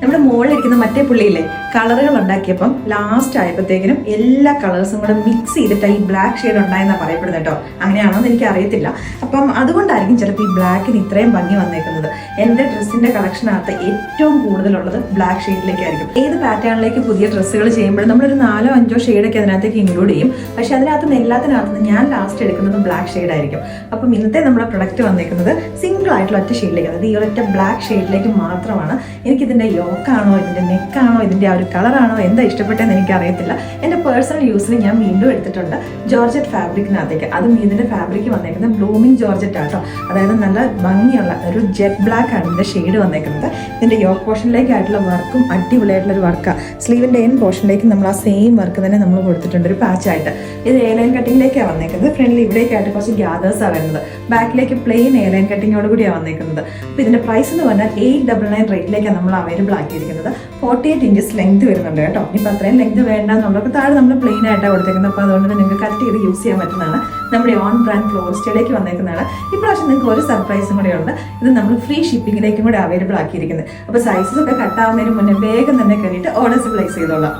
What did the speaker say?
നമ്മുടെ മുകളിലിരിക്കുന്ന മറ്റേ പുള്ളിയില്ലേ കളറുകൾ ഉണ്ടാക്കിയപ്പം ലാസ്റ്റ് ആയപ്പോഴത്തേക്കിനും എല്ലാ കളേഴ്സും കൂടെ മിക്സ് ചെയ്തിട്ട് ഈ ബ്ലാക്ക് ഷെയ്ഡ് ഉണ്ടായെന്നാണ് പറയപ്പെടുന്നത് കേട്ടോ. അങ്ങനെയാണോ എന്ന് എനിക്ക് അറിയത്തില്ല. അപ്പം അതുകൊണ്ടായിരിക്കും ചിലപ്പോൾ ഈ ബ്ലാക്കിന് ഇത്രയും ഭംഗി വന്നേക്കുന്നത്. എൻ്റെ ഡ്രസ്സിൻ്റെ കളക്ഷനകത്ത് ഏറ്റവും കൂടുതലുള്ളത് ബ്ലാക്ക് ഷെയ്ഡിലേക്കായിരിക്കും. ഏത് പാറ്റേണിലേക്ക് പുതിയ ഡ്രസ്സുകൾ ചെയ്യുമ്പോഴും നമ്മളൊരു 4-5 ഷെയ്ഡൊക്കെ അതിനകത്തേക്ക് ഇൻക്ലൂഡ് ചെയ്യും. പക്ഷേ അതിനകത്തുനിന്ന് എല്ലാത്തിനകത്തുനിന്ന് ഞാൻ ലാസ്റ്റ് എടുക്കുന്നത് ബ്ലാക്ക് ഷെയ്ഡായിരിക്കും. അപ്പം ഇന്നത്തെ നമ്മുടെ പ്രൊഡക്റ്റ് വന്നേക്കുന്നത് സിംഗിൾ ആയിട്ടുള്ള ഒറ്റ ഷെയ്ഡിലേക്ക്, അതായത് ഈ ഒരൊറ്റ ബ്ലാക്ക് ഷെയ്ഡിലേക്ക് മാത്രമാണ്. എനിക്കിതിൻ്റെ യോക്കാണോ ഇതിൻ്റെ നെക്കാണോ ഇതിൻ്റെ ആ ഒരു കളറാണോ എന്താ ഇഷ്ടപ്പെട്ടതെന്ന് എനിക്കറിയത്തില്ല. എൻ്റെ പേഴ്സണൽ യൂസിന് ഞാൻ വീണ്ടും എടുത്തിട്ടുണ്ട് ജോർജറ്റ് ഫാബ്രിക്കിനകത്തേക്ക്. അതും ഇതിൻ്റെ ഫാബ്രിക് വന്നേക്കുന്നത് ബ്ലൂമിങ് ജോർജറ്റ് ആട്ടോ. അതായത് നല്ല ഭംഗിയുള്ള ഒരു ജെറ്റ് ബ്ലാക്ക് ആണ് ഇതിൻ്റെ ഷെയ്ഡ് വന്നേക്കുന്നത്. ഇതിൻ്റെ യോക്ക് പോർഷനിലേക്കായിട്ടുള്ള വർക്കും അടിപൊളിയായിട്ടുള്ള ഒരു വർക്കാണ്. സ്ലീവിൻ്റെ എൻ പോർഷനിലേക്ക് നമ്മൾ ആ സെയിം വർക്ക് തന്നെ നമ്മൾ കൊടുത്തിട്ടുണ്ട് ഒരു പാച്ചായിട്ട്. ഇത് എയർലൈൻ കട്ടിങ്ങിലേക്കാണ് വന്നേക്കുന്നത്. ഫ്രണ്ടിൽ ഇവിടേക്കായിട്ട് കുറച്ച് ഗ്യാദേഴ്സാണ് വരുന്നത്. ബാക്കിലേക്ക് പ്ലെയിൻ എയർലൈൻ കട്ടിങ്ങോട് കൂടിയാണ് വന്നേക്കുന്നത്. അപ്പോൾ ഇതിൻ്റെ പ്രൈസ് എന്ന് പറഞ്ഞാൽ 899 റേറ്റിലേക്കാണ് നമ്മൾ അവൈലബിൾ ആക്കിയിരിക്കുന്നത്. 48 ഇഞ്ചസ് ലെങ്ത് വരുന്നുണ്ട് കേട്ടോ. ഇപ്പം അത്രയും ലെങ്ത് വേണ്ടെന്നുള്ളവർക്ക് താഴെ നമ്മൾ പ്ലെയിൻ ആയിട്ടാണ് കൊടുത്തേക്കുന്നത്. അപ്പോൾ അതുകൊണ്ട് തന്നെ നിങ്ങൾക്ക് കട്ട് ചെയ്ത് യൂസ് ചെയ്യാൻ പറ്റുന്നതാണ്. നമ്മുടെ ഓൺ ബ്രാൻഡ് ഫ്ലോറിസ്റ്റയിലേക്ക് വന്നേക്കുന്നതാണ്. ഇപ്രാവശ്യം നിങ്ങൾക്ക് ഒരു സർപ്രൈസും കൂടെ ഉണ്ട്. ഇത് നമ്മൾ ഫ്രീ ഷിപ്പിങ്ങിലേക്കും കൂടെ അവൈലബിൾ ആക്കിയിരിക്കുന്നത്. അപ്പോൾ സൈസസ് ഒക്കെ കട്ടാവുന്നതിന് മുന്നേ വേഗം തന്നെ കയറിയിട്ട് ഓർഡേഴ്സ് പ്ലേസ് ചെയ്തോളാം.